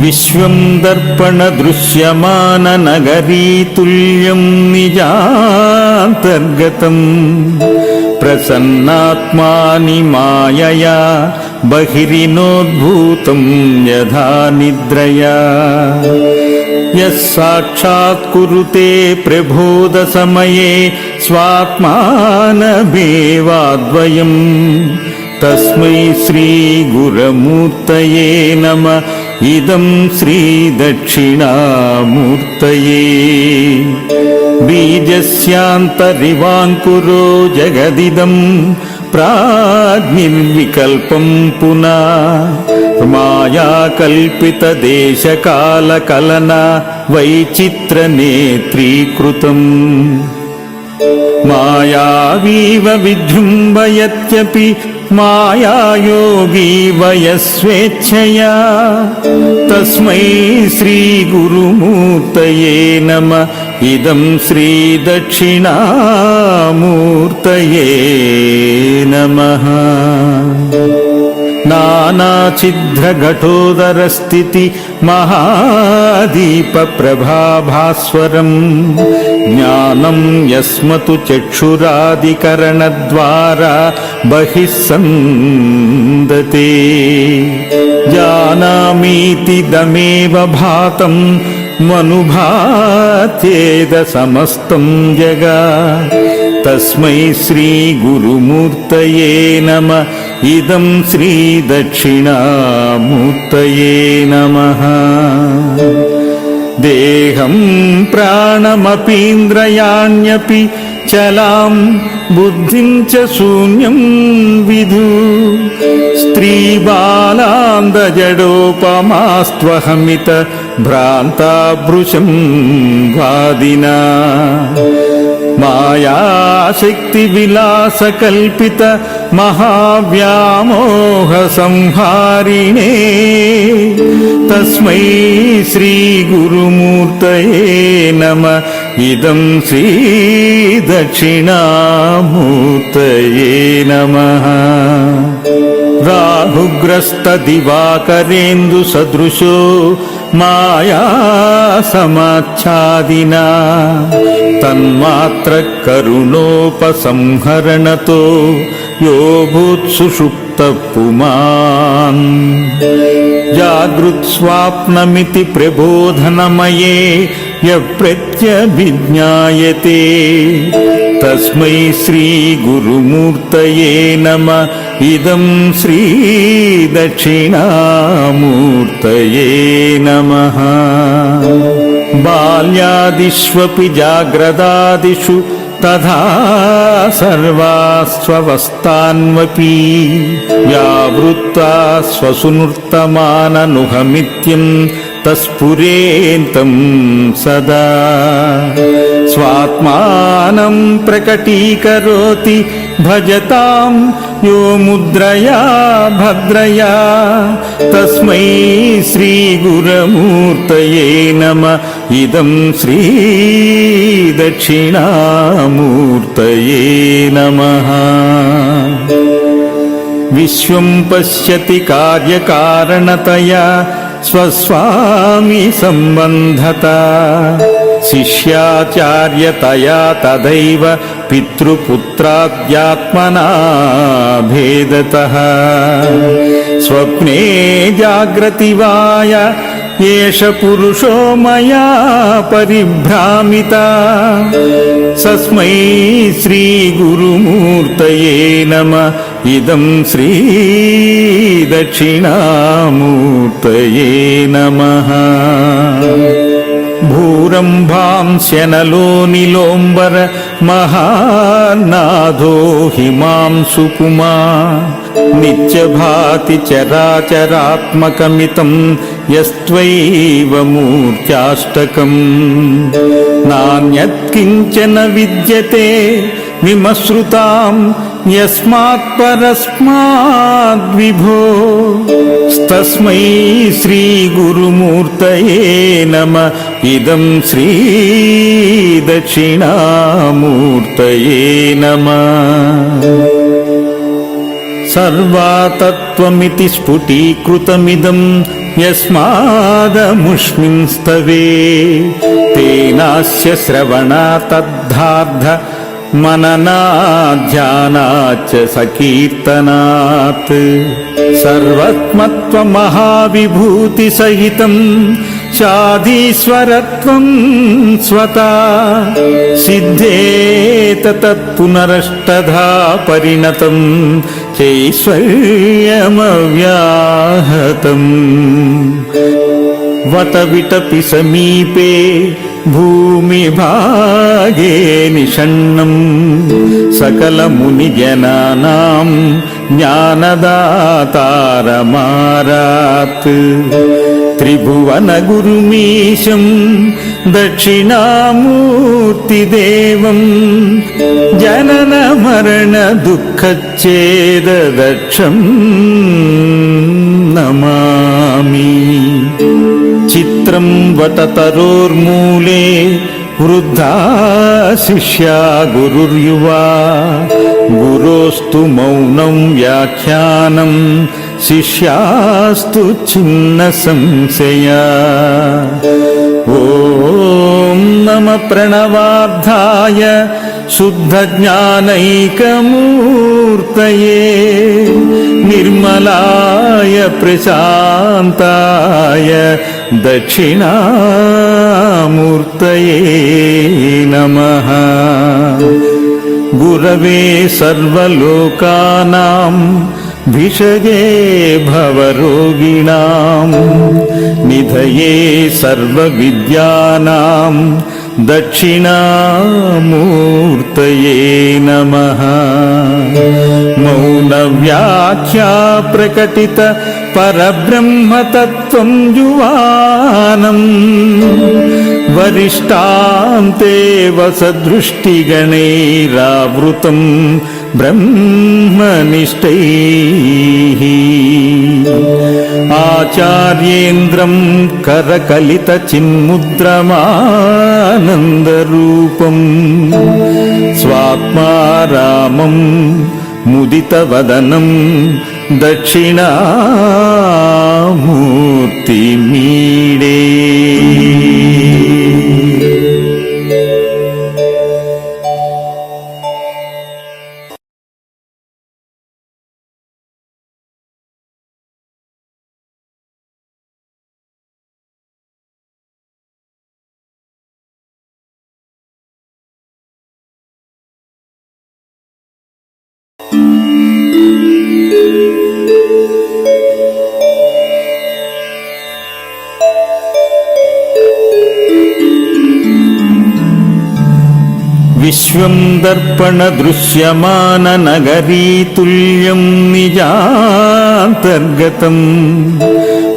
విశ్వం దర్పణ దృశ్యమాన నగరీతుల్యం నిజాంతర్గతం ప్రసన్నాత్మాని మాయయా బహిరినోద్భూతం యథా నిద్రయా యస్సాక్షాత్ కురుతే ప్రబోధ సమయే స్వాత్మానమేవాద్వయం తస్మై శ్రీ గురమూర్తయే నమః. ఇదం శ్రీ దక్షిణామూర్తయే. బీజస్యాంతరివాంకురో జగదిదం ప్రాగ్నిర్వికల్పం పునా మాయా కల్పిత దేశకాల కలన వైచిత్ర నేత్రీకృతం. మాయావీవ విజృంభయత్యపి మాయాయోగీ వయస్వేచ్ఛయా తస్మై శ్రీ గురుమూర్తయే నమః. ఇదం శ్రీ దక్షిణామూర్తయే నమః. నానాఛిద్రఘటోదరస్థితి మహాదీప ప్రభాభాస్వరం జ్ఞానం యస్మతు చక్షురాదికరణద్వారా బహిస్సందతే. జానామీతిదమేవ భాతం మనుభాత్యేద సమస్తం జగత్. తస్మై శ్రీ గురుమూర్తయే నమః. ఇదం శ్రీ దక్షిణామూర్తయే నమః. దేహం ప్రాణమపీంద్రయాణ్యపి చలాం బుద్ధిం చ శూన్యం విధు. స్త్రీబాలాందజడోపమాస్త్వహమిత భ్రాంతాభృశం వాదినా. మాయాశక్తి విలాస కల్పిత మహావ్యామోహ సంహారిణే. తస్మై శ్రీ గురుమూర్తయే నమః. ఇదం శ్రీ దక్షిణామూర్తయే నమః. రాహుగ్రస్త దివాకరేందు సదృశో మాయా సమాచ్ఛాదినా తన్మాత్ర కరుణోపసంహరణతో యో భూత్సుషుప్త పుమాన్. జాగృత్స్వాప్నమితి ప్రబోధనమయే యప్రత్యభిజ్ఞాయతే. తస్మై శ్రీ గురుమూర్తయే నమః. ఇదం శ్రీ దక్షిణామూర్తయే నమః. బాల్యాదిష్వపి జాగ్రదాదిషు తథా సర్వాస్వవస్థాన్వపి వ్యావృత్తా స్వసునృత్తమాననుహమిత్యం తస్ఫురేంతం సదా. స్వాత్మానం ప్రకటీకరోతి భజతాం యో ముద్రయా భద్రయా. తస్మై శ్రీ గురమూర్తయే నమః. ఇదం శ్రీ దక్షిణామూర్తయే నమః. విశ్వం పశ్యతి కార్యకారణతయా స్వస్వామి సంబంధత. శిష్యాచార్యతయా తదైవ పితృపుత్రాద్యాత్మనా భేదతః. స్వప్నే జాగ్రతి వాయ ఏష పురుషో మయా పరిభ్రామిత. తస్మై శ్రీ గురుమూర్తయే నమః. ఇదం శ్రీ దక్షిణామూర్తయే నమః. భూరంభాంస్యనలో నిలోంబర మహానాథో హిమాంశు పుమా. నిత్యభాతి చరాచరాత్మకమితం యస్త్వైవ మూర్ఛాష్టకం. నాన్యత్కించన విద్యతే విమశ్రుతాం యస్మాత్ పరస్మాద్ విభో తస్మై శ్రీ గురుమూర్తయే నమః ఇదం శ్రీ దక్షిణామూర్తయే నమః సర్వాతత్వమితి స్ఫుటీకృతమిదం యస్మాదముష్మిన్ స్తవే తేనాస్య శ్రవణాతద్ధార్థ మననాధ్యానాచ్చ సకీర్తనాత్ సర్వత్మత్వమహావిభూతి సహితం చాదీశ్వరత్వం స్వతా సిద్ధేత తత్పునరష్టధా పరిణతం చైశ్వర్యమవ్యాహతం వత విటపి సమీపే భూమిభాగే నిషణ్ణం సకలమునిజనానాం జ్ఞానదాతారమారాత్ త్రిభువనగురుమీశం దక్షిణామూర్తిదేవం జనన మరణ దుఃఖచ్ఛేదదక్షం నమామి చిత్రం వటతరోర్మూలే వృద్ధా శిష్యా గురుర్యువా గురోస్తు మౌనం వ్యాఖ్యానం శిష్యాస్తు ఛిన్న సంశయా ఓం నమ ప్రణవార్థాయ శుద్ధ జ్ఞానైకమూర్తయే నిర్మలాయ ప్రశాంతాయ దక్షిణామూర్తయే నమః గురవే సర్వలోకానాం భిషగే భవరోగిణాం నిధయే సర్వవిద్యానాం దక్షిణామూర్తయే నమః మౌనవ్యాఖ్యా ప్రకటిత పరబ్రహ్మతత్వం యువానం వరిష్టాంతే వసదృష్టిగణైరావృతం బ్రహ్మనిష్టైః ఆచార్యేంద్రం కరకలిత చిన్ముద్రమానందరూపం స్వాత్మారామం ముదితవదనం దక్షిణామూర్తిమీడే విశ్వం దర్పణ దృశ్యమాన నగరీతుల్యం నిజాంతర్గతం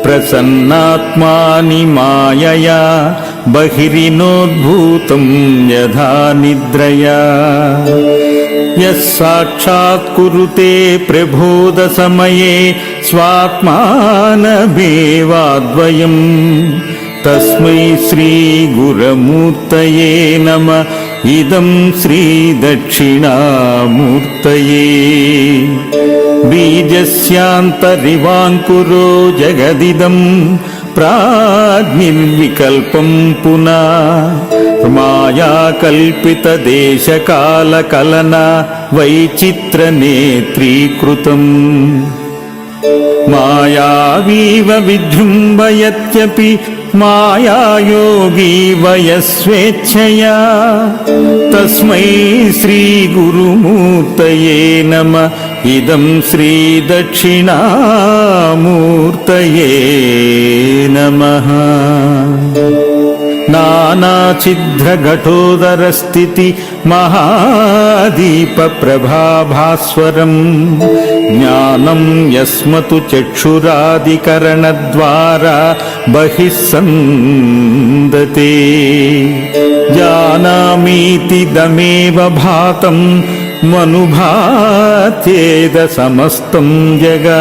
ప్రసన్నాత్మాని మాయయా బహిరినోద్భూతం యథా నిద్రయా యస్సాక్షాత్ కురుతే ప్రబోధ సమయే స్వాత్మానమేవాద్వయం తస్మై శ్రీ గురమూర్తయే నమః ఇదం శ్రీ దక్షిణామూర్తయే బీజస్యాంతరివాంకురో జగదిదం ప్రాగ్నిర్వికల్పం పునా మాయా కల్పిత దేశకాల కలన వైచిత్ర నేత్రీకృతం మాయావీవ విజృంభయత్యపి మాయాయోగీ వయస్వేచ్ఛయా తస్మై శ్రీ గురుమూర్తయే నమః ఇదం శ్రీ దక్షిణామూర్తయే నమః నానాఛిద్రఘటోదరస్థితి మహాదీప ప్రభాభాస్వరం జ్ఞానం యస్మతు చక్షురాదికరణద్వారా బహిస్సందతే జానామీతి దమేవ భాతం మనుభాత్యేద సమస్తం జగా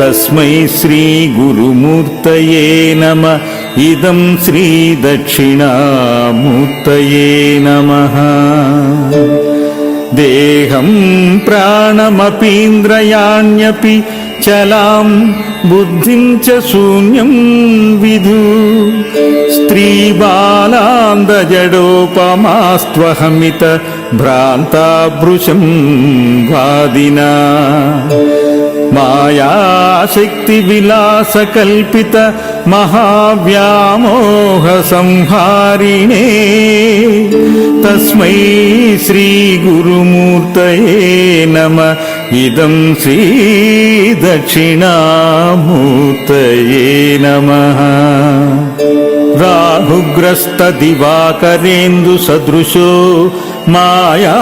తస్మై శ్రీ గురుమూర్తయే నమ ఇదం శ్రీ దక్షిణామూర్తయే నమః దేహం ప్రాణమపీంద్రయాణ్యపి చలాం బుద్ధిం చ శూన్యం విధు స్త్రీబాలాందజడోపమాస్త్వహమిత భ్రాంతాభృశం వాదినా మాయాశక్తి విలాసకల్పిత మహావ్యామోహ సంహారిణే తస్మై శ్రీ గురుమూర్తయే నమ ఇదం శ్రీ దక్షిణామూర్తయే నమః రాహుగ్రస్త దివాకరేందు సదృశో మాయా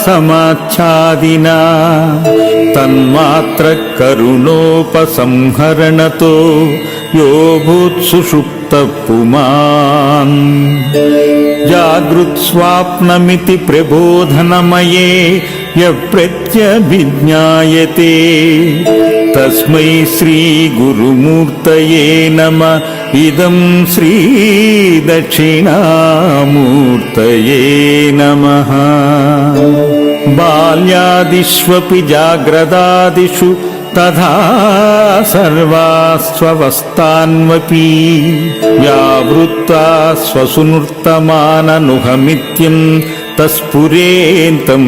సమాచ్ఛాదినా తన్మాత్ర కరుణోపసంహరణతో యో భూత్సుషుప్త పుమాన్ జాగృత్స్వాప్నమితి ప్రబోధనమయే యప్రత్యభిజ్ఞాయతే తస్మై శ్రీ గురుమూర్తయే నమ ఇదం శ్రీ దక్షిణామూర్తయే నమః బాల్యాదిష్వపి జాగ్రదాదిషు తథా సర్వాస్వవస్థాన్వపి వ్యావృత్తా స్వసునృత్తమాననుహమిత్యం తస్ఫురేంతం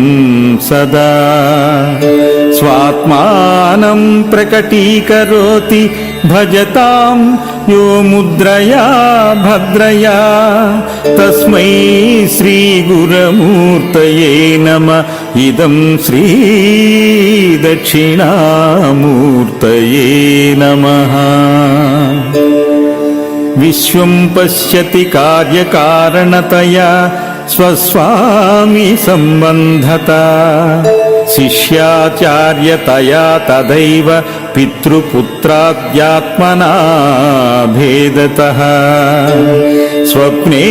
సదా స్వాత్మానం ప్రకటీకరోతి భజతాం యో ముద్రయా భద్రయా తస్మై శ్రీ గురుమూర్తయే నమ ఇదం శ్రీ దక్షిణామూర్తయే నమః విశ్వం పశ్యతి కార్యకారణతయా స్వస్వామి సంబంధత శిష్యాచార్యతయా తదైవ పితృపుత్రాద్యాత్మనా భేదతః స్వప్నే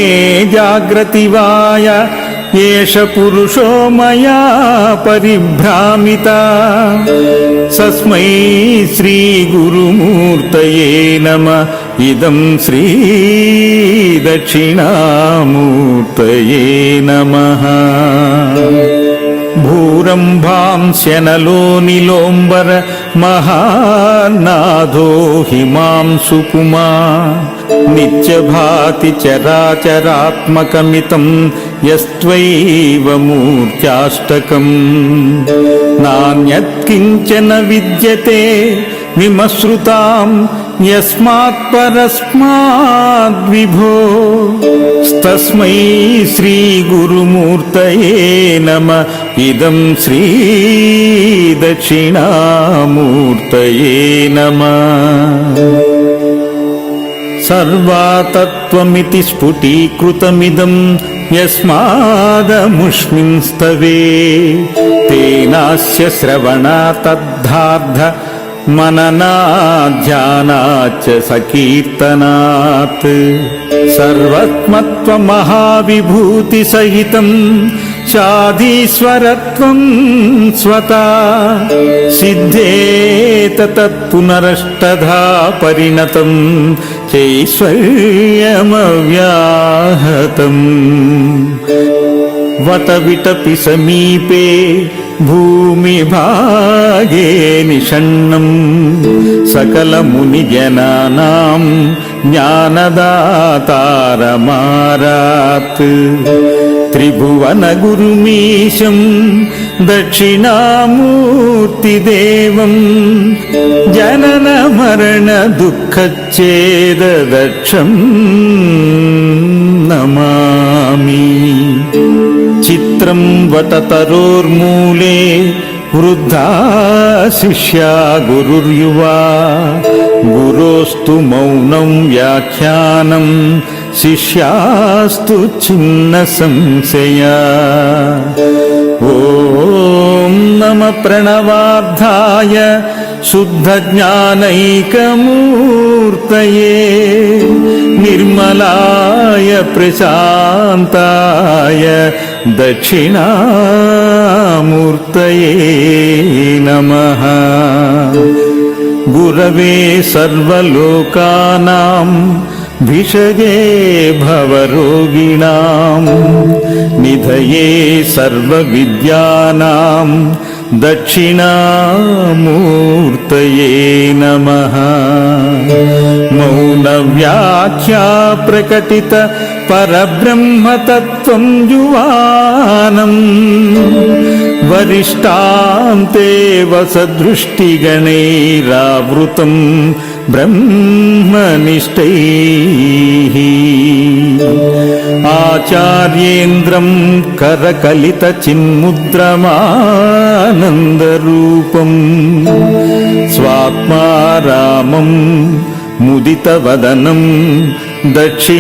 జాగ్రతివాయ ఏష పురుషో మయా పరిభ్రామిత సస్మై శ్రీ గురుమూర్తయే నమ ఇదం శ్రీ దక్షిణామూర్తయే నమః భూరంభాంస్యనలో నిలోంబర మహానాదో హిమాంశు పుమా నిత్యభాతి చరాచరాత్మకమితం యస్త్వైవ మూర్ఛాష్టకం నాన్యత్కించన విద్యతే విమశ్రుతాం యస్మాత్ పరస్మాద్ విభో తస్మై శ్రీ గురుమూర్తయే నమ ఇదం శ్రీ దక్షిణామూర్తయే నమః సర్వాతత్వమితి స్ఫుటీకృతమిదం యస్మాదముష్మిన్ స్తవే తేనాస్య శ్రవణా తద్ధార్థ మననాధ్యానాచ్చ సకీర్తనాత్ సర్వత్మత్వ మహావిభూతి సహితం చాధీశ్వరత్వం స్వతా సిద్ధేత తత్పునరష్టధా పరిణతం చైశ్వర్యమవ్యాహతం వత విటపి సమీపే భూమి భాగే నిషన్నం సకల ముని జనానాం జ్ఞానదాతారమారాత్ త్రిభువన గురుమీశం దక్షిణామూర్తి దేవం జనన మరణ దుఃఖచ్ఛేద దక్షం నమామి చిత్రం వటతరోర్మూలే వృద్ధా శిష్యా గురుర్యువా గురోస్తు మౌనం వ్యాఖ్యానం శిష్యాస్తు చిన్న సంశయా ఓం నమ ప్రణవార్థాయ శుద్ధ జ్ఞానైకమూర్తయే నిర్మలాయ ప్రశాంతాయ దక్షిణామూర్తయే దక్షిణామూర్తయే నమః. గురవే సర్వలోకానాం భిషగే భవరోగిణాం నిధయే సర్వవిద్యానాం దక్షిణామూర్తయే నమః. మౌనవ్యాఖ్యా ప్రకటిత పరబ్రహ్మతత్వం యువానం వరిష్టాంతే వసదృష్టిగణైరావృతం బ్రహ్మనిష్టైః. ఆచార్యేంద్రం కరకలిత చిన్ముద్రమానందరూపం స్వాత్మారామం ముదితవదనం దక్షిణామూర్తిమి.